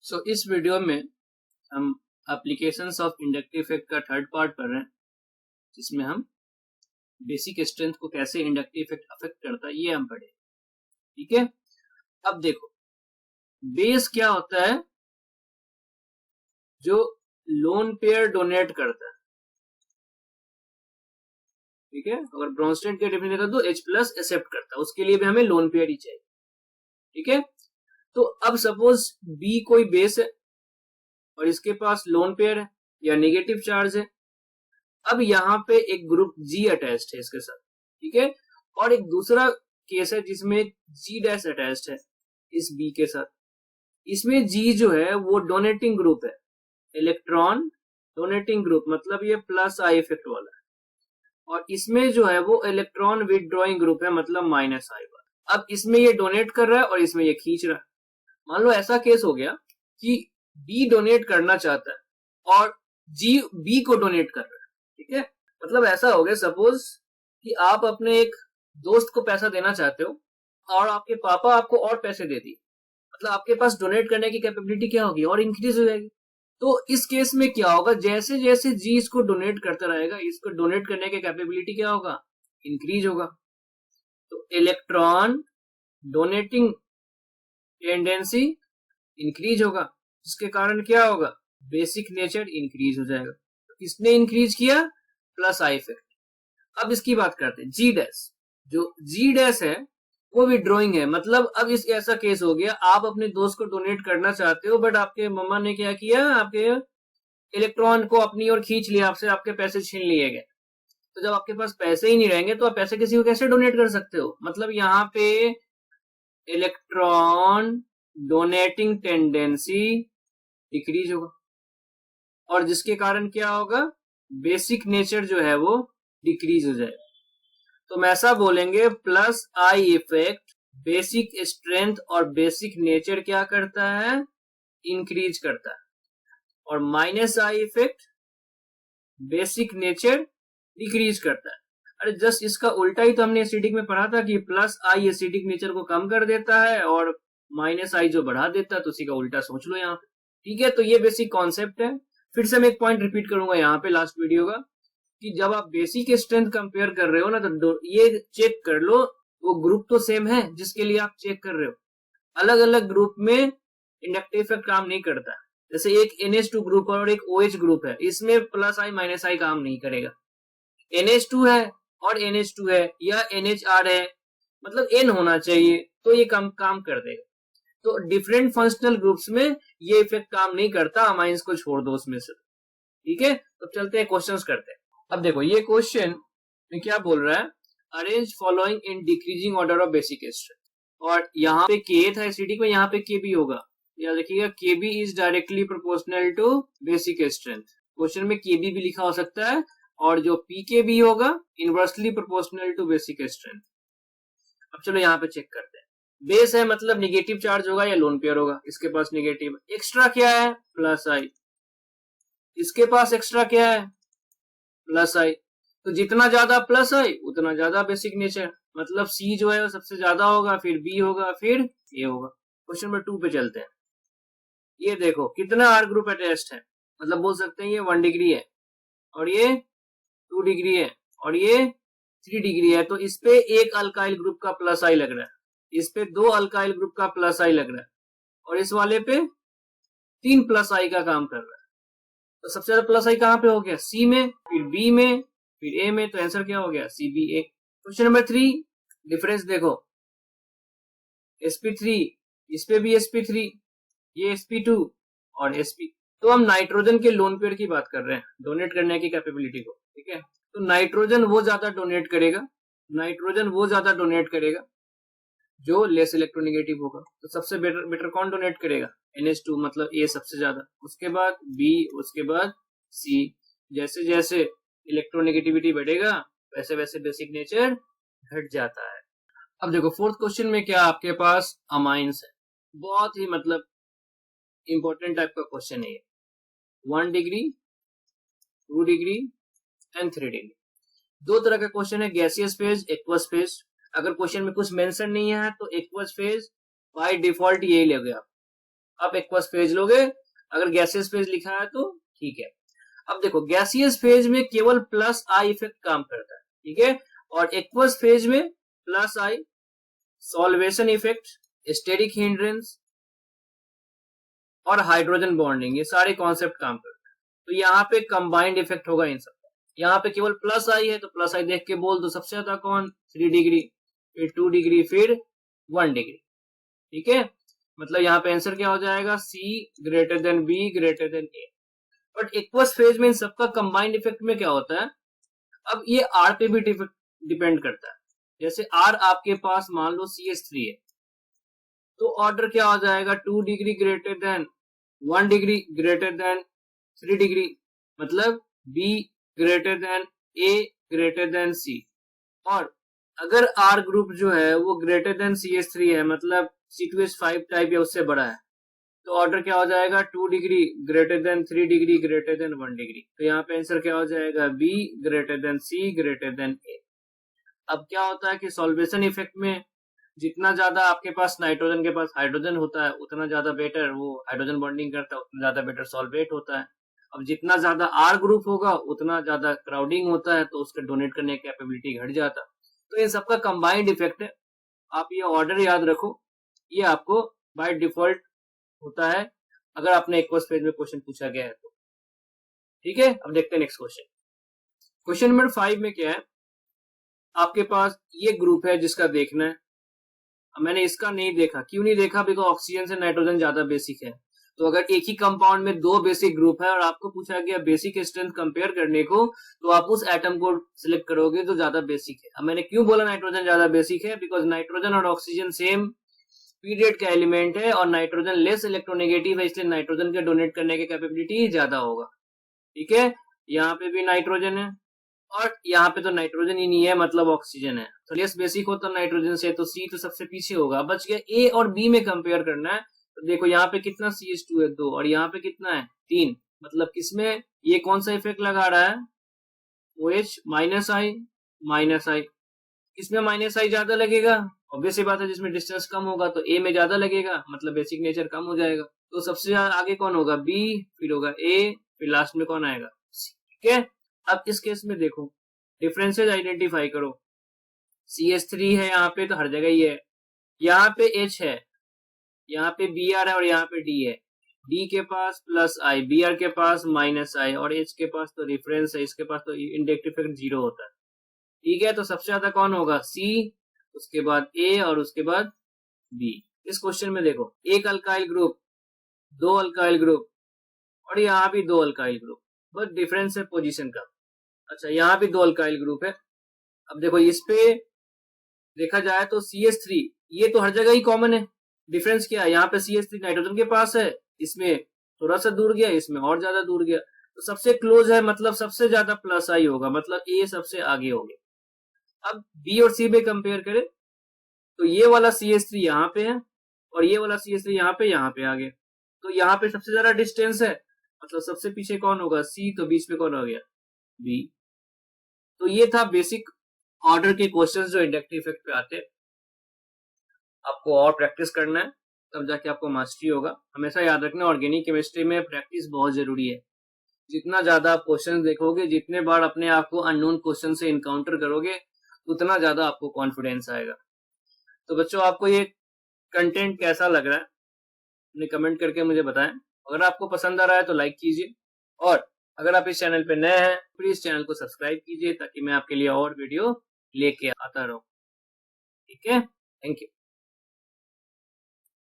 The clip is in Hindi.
इस वीडियो में हम एप्लीकेशंस ऑफ इंडक्टिव इफेक्ट का थर्ड पार्ट पढ़ रहे हैं, जिसमें हम बेसिक स्ट्रेंथ को कैसे इंडक्टिव इफेक्ट अफेक्ट करता है ये हम पढ़े। ठीक है, अब देखो बेस क्या होता है, जो लोन पेयर डोनेट करता है। ठीक है, अगर ब्रोनस्टेड के डेफिनेशन देता तो H प्लस एक्सेप्ट करता है, उसके लिए भी हमें लोन पेयर ही चाहिए। ठीक है, तो अब सपोज B कोई बेस है और इसके पास लोन पेयर है या नेगेटिव चार्ज है। अब यहाँ पे एक ग्रुप G अटैच्ड है इसके साथ। ठीक है, और एक दूसरा केस है जिसमें G डैश अटैच्ड है इस B के साथ। इसमें G जो है वो डोनेटिंग ग्रुप है, इलेक्ट्रॉन डोनेटिंग ग्रुप, मतलब ये प्लस आई इफेक्ट वाला है, और इसमें जो है वो इलेक्ट्रॉन विदड्रॉइंग ग्रुप है, मतलब माइनस आई वाला। अब इसमें ये डोनेट कर रहा है और इसमें ये खींच रहा है। मान लो ऐसा केस हो गया कि B डोनेट करना चाहता है और G B को डोनेट कर रहा है। ठीक है, मतलब ऐसा हो गया सपोज कि आप अपने एक दोस्त को पैसा देना चाहते हो और आपके पापा आपको और पैसे दे दिए, मतलब आपके पास डोनेट करने की कैपेबिलिटी क्या होगी, और इंक्रीज हो जाएगी। तो इस केस में क्या होगा, जैसे जैसे जी इसको डोनेट करता रहेगा, इसको डोनेट करने की कैपेबिलिटी क्या होगा, इंक्रीज होगा। तो इलेक्ट्रॉन डोनेटिंग टेंडेंसी इंक्रीज होगा, जिसके कारण क्या होगा, बेसिक नेचर इंक्रीज हो जाएगा। तो किसने इंक्रीज किया, प्लस आई इफेक्ट। अब इसकी बात करते हैं जी डैश। जो जी डैश है वो विड्रॉइंग है, मतलब अब इस ऐसा केस हो गया, आप अपने दोस्त को डोनेट करना चाहते हो बट आपके मम्मा ने क्या किया, आपके इलेक्ट्रॉन को अपनी ओर खींच लिया, आपसे आपके पैसे छीन लिए गए। तो जब आपके पास पैसे ही नहीं रहेंगे तो आप पैसे किसी को कैसे डोनेट कर सकते हो, मतलब यहाँ पे इलेक्ट्रॉन डोनेटिंग टेंडेंसी डिक्रीज होगा, और जिसके कारण क्या होगा, बेसिक नेचर जो है वो डिक्रीज हो जाएगा। तो हम ऐसा बोलेंगे, plus I effect basic strength और बेसिक नेचर क्या करता है, इंक्रीज करता है, और minus I effect basic nature decrease करता है। अरे जस्ट इसका उल्टा ही तो हमने एसिडिक में पढ़ा था कि प्लस आई एसिडिक नेचर को कम कर देता है और माइनस आई जो बढ़ा देता है, तो उसी का उल्टा सोच लो यहाँ पे। ठीक है, तो ये बेसिक कॉन्सेप्ट है। फिर से मैं एक पॉइंट रिपीट करूंगा यहाँ पे लास्ट वीडियो का, कि जब आप बेसिक स्ट्रेंथ कंपेयर कर रहे हो ना, तो ये चेक कर लो वो ग्रुप तो सेम है जिसके लिए आप चेक कर रहे हो। अलग अलग ग्रुप में इंडक्टिव इफेक्ट काम नहीं करता। जैसे एक NH2 ग्रुप और एक OH ग्रुप है, इसमें प्लस आई माइनस आई काम नहीं करेगा। NH2 है और NH2 है या NHR है, मतलब N होना चाहिए तो ये काम कर देगा। तो डिफरेंट फंक्शनल ग्रुप्स में ये इफेक्ट काम नहीं करता, अमाइंस को छोड़ दो उसमें से। ठीक है, तो चलते हैं क्वेश्चंस करते हैं। अब देखो ये क्वेश्चन में क्या बोल रहा है, arrange following in decreasing order of basic strength, और यहाँ पे K था एसिडिक में, यहाँ पे KB होगा। याद रखिएगा KB is directly proportional to basic strength. Question में KB भी लिखा हो सकता है, और जो PKB होगा inversely proportional to basic strength. अब चलो यहाँ पे चेक करते हैं। बेस है मतलब निगेटिव चार्ज होगा या लोन पेयर होगा, इसके पास निगेटिव। एक्स्ट्रा क्या है, प्लस आई। इसके पास एक्स्ट्रा क्या है, प्लस आई। तो जितना ज्यादा प्लस आई उतना ज्यादा बेसिक नेचर, मतलब C जो है वो सबसे ज्यादा होगा, फिर B होगा, फिर A होगा। क्वेश्चन नंबर 2 पे चलते हैं। ये देखो कितना R ग्रुप अटैच्ड है, मतलब बोल सकते हैं ये 1 डिग्री है और ये 2 डिग्री है और ये 3 डिग्री है। तो इस पे एक अल्काइल ग्रुप का प्लस आई लग रहा है, इस पे 2 अल्काइल ग्रुप का प्लस आई लग रहा है, और इस वाले पे 3 प्लस आई का काम कर रहा है। तो सबसे ज्यादा प्लस आई कहां पे हो गया, C में, फिर B में, फिर A में। तो आंसर क्या हो गया, CBA। क्वेश्चन नंबर 3, डिफरेंस देखो, sp3, इस पे भी sp3, ये sp2 और sp। तो हम नाइट्रोजन के लोन पेयर की बात कर रहे हैं, डोनेट करने की कैपेबिलिटी को। ठीक है, तो नाइट्रोजन वो ज्यादा डोनेट करेगा, नाइट्रोजन वो ज्यादा डोनेट करेगा जो लेस इलेक्ट्रोनेगेटिव होगा। तो सबसे बेटर कौन डोनेट करेगा, NH2, मतलब A सबसे ज्यादा, उसके बाद B, उसके बाद C। जैसे जैसे इलेक्ट्रोनेगेटिविटी बढ़ेगा वैसे वैसे बेसिक नेचर घट जाता है। अब देखो फोर्थ क्वेश्चन में क्या आपके पास अमाइंस है, बहुत ही मतलब इंपॉर्टेंट टाइप का क्वेश्चन है ये। 1 डिग्री, 2 डिग्री एंड 3 डिग्री। दो तरह का क्वेश्चन है, गैसियस फेज, एक्वस फेज। अगर क्वेश्चन में कुछ मेंशन नहीं है तो एक्वस फेज बाय डिफॉल्ट यही लोगे आप। आप एक्वस फेज लोगे, अगर गैसियस फेज लिखा है तो ठीक है। अब देखो गैसियस फेज में केवल प्लस आई इफेक्ट काम करता है, ठीक है, और एक्वस फेज में प्लस आई सॉल्वेशन इफेक्ट, स्टेरिक हिंड्रेंस और हाइड्रोजन बॉन्डिंग, ये सारे कॉन्सेप्ट काम करते हैं। तो यहाँ पे कंबाइंड इफेक्ट होगा इन सब। यहाँ पे केवल प्लस आई है तो प्लस आई देख के बोल दो सबसे ज्यादा कौन, 3 डिग्री, फिर 2 डिग्री, फिर 1 डिग्री, ठीक है। मतलब यहाँ पे आंसर क्या हो जाएगा, C greater than B greater than A. But aqueous phase में इन सबका कंबाइंड इफेक्ट में क्या होता है, अब ये आर पे भी डिपेंड करता है। जैसे आर आपके पास मान लो CH3 है, तो ऑर्डर क्या हो जाएगा, 2 degree greater than 1 degree greater than 3 degree, मतलब B greater than A greater than C. और अगर आर ग्रुप जो है वो ग्रेटर देन CH3 है, मतलब C2H5 टाइप या उससे बड़ा है, तो ऑर्डर क्या हो जाएगा, 2 degree greater than 3 degree greater than 1 degree. तो यहाँ पे आंसर क्या हो जाएगा, B greater than C greater than A. अब क्या होता है कि सॉल्वेशन इफेक्ट में जितना ज्यादा आपके पास नाइट्रोजन के पास हाइड्रोजन होता है उतना ज्यादा बेटर वो हाइड्रोजन बॉन्डिंग करता है, उतना ज्यादा बेटर सॉल्वेट होता है। अब जितना ज्यादा आर ग्रुप होगा उतना ज्यादा क्राउडिंग होता है, तो उसका डोनेट करने की कैपेबिलिटी घट जाता है। तो इन सबका कंबाइंड इफेक्ट है। आप ये ऑर्डर याद रखो, ये आपको बाय डिफॉल्ट होता है अगर आपने एक्वस फेज में क्वेश्चन पूछा गया है तो, ठीक है। अब देखते हैं नेक्स्ट क्वेश्चन। क्वेश्चन नंबर 5 में क्या है, आपके पास ये ग्रुप है जिसका देखना है। मैंने इसका नहीं देखा, क्यों नहीं देखा, बिकॉज ऑक्सीजन से नाइट्रोजन ज्यादा बेसिक है। तो अगर एक ही कंपाउंड में 2 बेसिक ग्रुप है और आपको पूछा गया बेसिक स्ट्रेंथ कंपेयर करने को, तो आप उस एटम को सिलेक्ट करोगे जो ज्यादा बेसिक है। अब मैंने क्यों बोला नाइट्रोजन ज्यादा बेसिक है, बिकॉज नाइट्रोजन और ऑक्सीजन सेम पीरियड का एलिमेंट है और नाइट्रोजन लेस इलेक्ट्रोनेगेटिव है, इसलिए नाइट्रोजन के डोनेट करने की कैपेबिलिटी ज्यादा होगा, ठीक है। यहाँ पे भी नाइट्रोजन है और यहाँ पे तो नाइट्रोजन ही नहीं है, मतलब ऑक्सीजन है। तो लेस बेसिक होता नाइट्रोजन से, तो सी तो सबसे पीछे होगा। बच गया ए और बी में कंपेयर करना है। तो देखो यहाँ पे कितना CH2 है 2 और यहाँ पे कितना है 3, मतलब किसमें ये कौन सा इफेक्ट लगा रहा है, OH माइनस आई। किसमें माइनस आई ज्यादा लगेगा, ऑब्वियस सी बात है, जिसमें डिस्टेंस कम होगा तो ए में ज्यादा लगेगा, मतलब बेसिक नेचर कम हो जाएगा। तो सबसे आगे कौन होगा, बी, फिर होगा ए, फिर लास्ट में कौन आएगा, सी, ठीक है। अब इस केस में देखो डिफरेंसेस आइडेंटिफाई करो। CH3 है यहाँ पे तो हर जगह ही है, यहाँ पे H है, यहाँ पे Br है और यहाँ पे D है। D के पास प्लस आई, Br के पास माइनस आई और H के पास तो रिफरेंस है, इसके पास तो इंडायरेक्ट इफेक्ट 0 होता है, ठीक है। तो सबसे ज्यादा कौन होगा, C, उसके बाद A और उसके बाद B। इस क्वेश्चन में देखो एक अल्काइल ग्रुप, 2 अल्काइल ग्रुप और यहाँ भी 2 अल्काइल ग्रुप, बस डिफरेंस है पोजीशन का। अच्छा यहाँ भी 2 अल्काइल ग्रुप है। अब देखो इस पे देखा जाए तो CH3 ये तो हर जगह ही कॉमन है, डिफरेंस क्या है, यहाँ पे CH3 नाइट्रोजन के पास है, इसमें थोड़ा सा दूर गया, इसमें और ज्यादा दूर गया, तो सबसे क्लोज है, मतलब सबसे ज्यादा प्लस आई होगा, मतलब ए सबसे आगे हो गया। अब बी और सी में कंपेयर करें तो ये वाला CH3 यहाँ पे है और ये वाला CH3 यहाँ पे आ गया, तो यहाँ पे सबसे ज्यादा डिस्टेंस है, मतलब सबसे पीछे कौन होगा, सी, तो बीच में कौन हो गया, बी। तो ये था बेसिक ऑर्डर के क्वेश्चंस जो इंडक्टिव इफेक्ट पे आते हैं। आपको और प्रैक्टिस करना है तब जाके आपको मास्टरी होगा। हमेशा याद रखना ऑर्गेनिक केमिस्ट्री में प्रैक्टिस बहुत जरूरी है। जितना ज्यादा आप क्वेश्चन देखोगे, जितने बार अपने आप को अननोन क्वेश्चन से इनकाउंटर करोगे, उतना ज्यादा आपको कॉन्फिडेंस आएगा। तो बच्चों आपको ये कंटेंट कैसा लग रहा है अपने कमेंट करके मुझे बताएं। अगर आपको पसंद आ रहा है तो लाइक कीजिए और अगर आप इस चैनल पे नए हैं प्लीज चैनल को सब्सक्राइब कीजिए ताकि मैं आपके लिए और वीडियो लेके आता रहूं, ठीक है। Thank you.